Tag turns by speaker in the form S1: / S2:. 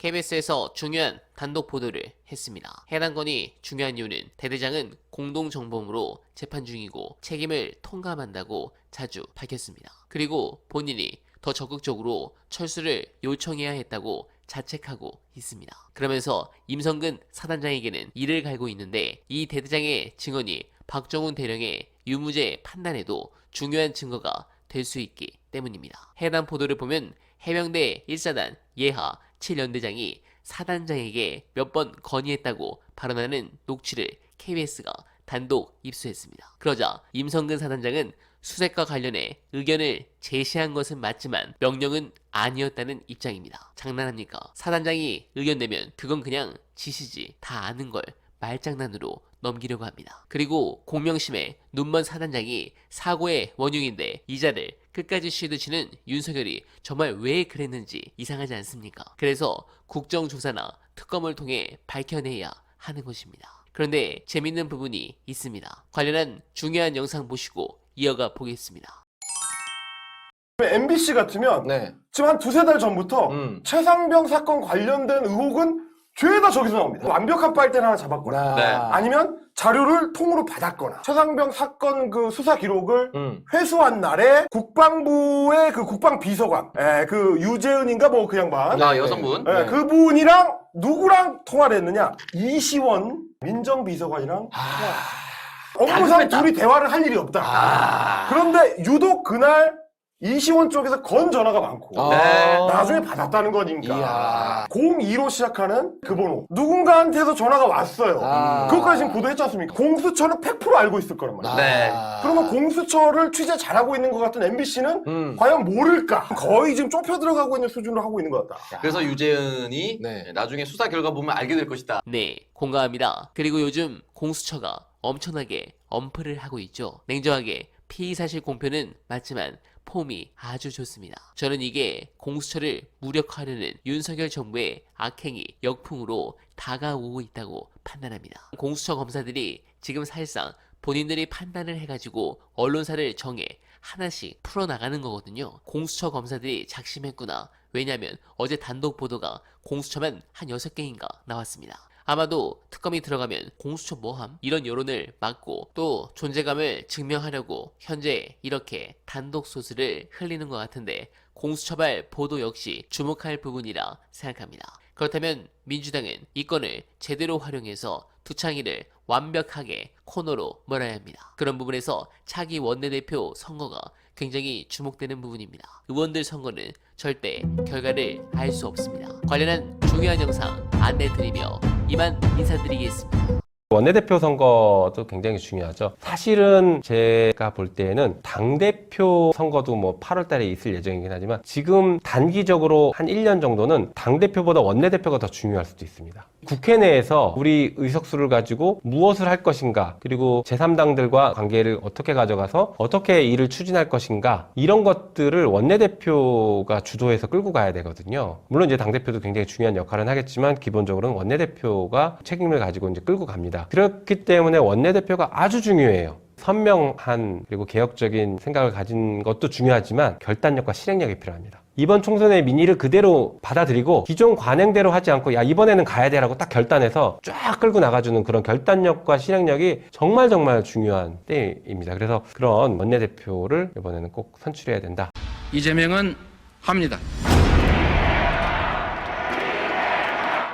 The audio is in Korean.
S1: KBS에서 중요한 단독 보도를 했습니다. 해당 건이 중요한 이유는 대대장은 공동정범으로 재판 중이고 책임을 통감한다고 자주 밝혔습니다. 그리고 본인이 더 적극적으로 철수를 요청해야 했다고 자책하고 있습니다. 그러면서 임성근 사단장에게는 이를 갈고 있는데 이 대대장의 증언이 박정훈 대령의 유무죄 판단에도 중요한 증거가 될 수 있기 때문입니다. 해당 보도를 보면 해병대 1사단 예하 7연대장이 사단장에게 몇 번 건의했다고 발언하는 녹취를 KBS가 단독 입수했습니다. 그러자 임성근 사단장은 수색과 관련해 의견을 제시한 것은 맞지만 명령은 아니었다는 입장입니다. 장난합니까? 사단장이 의견 내면 그건 그냥 지시지, 다 아는 걸 말장난으로 넘기려고 합니다. 그리고 공명심에 눈먼 사단장이 사고의 원흉인데 이자를 끝까지 쉴드치는 윤석열이 정말 왜 그랬는지 이상하지 않습니까? 그래서 국정조사나 특검을 통해 밝혀내야 하는 것입니다. 그런데 재밌는 부분이 있습니다. 관련한 중요한 영상 보시고 이어가 보겠습니다.
S2: MBC 같으면 지금 한 두세 달 전부터 최상병 사건 관련된 의혹은 죄다 저기서 나옵니다. 완벽한 빨대를 하나 잡았거나 아니면 자료를 통으로 받았거나 최상병 사건 그 수사 기록을 회수한 날에 국방부의 그 국방비서관 그 유재은인가 뭐 그 양반
S3: 여성분
S2: 그분이랑 누구랑 통화를 했느냐 이시원 민정비서관이랑 업무상 둘이 대화를 할 일이 없다. 그런데 유독 그날 이시원 쪽에서 건 전화가 많고 나중에 받았다는 거니까 02로 시작하는 그 번호 누군가한테서 전화가 왔어요. 그것까지 지금 보도했지 않습니까? 공수처는 100% 알고 있을 거란 말이에요. 그러면 공수처를 취재 잘하고 있는 것 같은 MBC는 과연 모를까? 거의 지금 좁혀 들어가고 있는 수준으로 하고 있는 것 같다.
S3: 그래서 유재은이 나중에 수사 결과 보면 알게 될 것이다.
S1: 네, 공감합니다. 그리고 요즘 공수처가 엄청나게 엄플을 하고 있죠. 냉정하게 피의사실 공표는 맞지만 폼이 아주 좋습니다. 저는 이게 공수처를 무력화하려는 윤석열 정부의 악행이 역풍으로 다가오고 있다고 판단합니다. 공수처 검사들이 지금 사실상 본인들이 판단을 해가지고 언론사를 정해 하나씩 풀어나가는 거거든요. 공수처 검사들이 작심했구나. 왜냐면 어제 단독 보도가 공수처만 한 6개인가 나왔습니다. 아마도 특검이 들어가면 공수처 뭐함? 이런 여론을 막고 또 존재감을 증명하려고 현재 이렇게 단독 소스를 흘리는 것 같은데 공수처발 보도 역시 주목할 부분이라 생각합니다. 그렇다면 민주당은 이 건을 제대로 활용해서 두창이를 완벽하게 코너로 몰아야 합니다. 그런 부분에서 차기 원내대표 선거가 굉장히 주목되는 부분입니다. 의원들 선거는 절대 결과를 알 수 없습니다. 관련한 중요한 영상 안내드리며 이만 인사드리겠습니다.
S4: 원내대표 선거도 굉장히 중요하죠. 사실은 제가 볼 때에는 당대표 선거도 뭐 8월 달에 있을 예정이긴 하지만 지금 단기적으로 한 1년 정도는 당대표보다 원내대표가 더 중요할 수도 있습니다. 국회 내에서 우리 의석수를 가지고 무엇을 할 것인가, 그리고 제3당들과 관계를 어떻게 가져가서 어떻게 일을 추진할 것인가, 이런 것들을 원내대표가 주도해서 끌고 가야 되거든요. 물론 이제 당대표도 굉장히 중요한 역할은 하겠지만 기본적으로는 원내대표가 책임을 가지고 이제 끌고 갑니다. 그렇기 때문에 원내대표가 아주 중요해요. 선명한 그리고 개혁적인 생각을 가진 것도 중요하지만 결단력과 실행력이 필요합니다. 이번 총선의 민의를 그대로 받아들이고 기존 관행대로 하지 않고 야 이번에는 가야 돼라고 딱 결단해서 쫙 끌고 나가주는 그런 결단력과 실행력이 정말 중요한 때입니다. 그래서 그런 원내대표를 이번에는 꼭 선출해야 된다.
S5: 이재명은 합니다.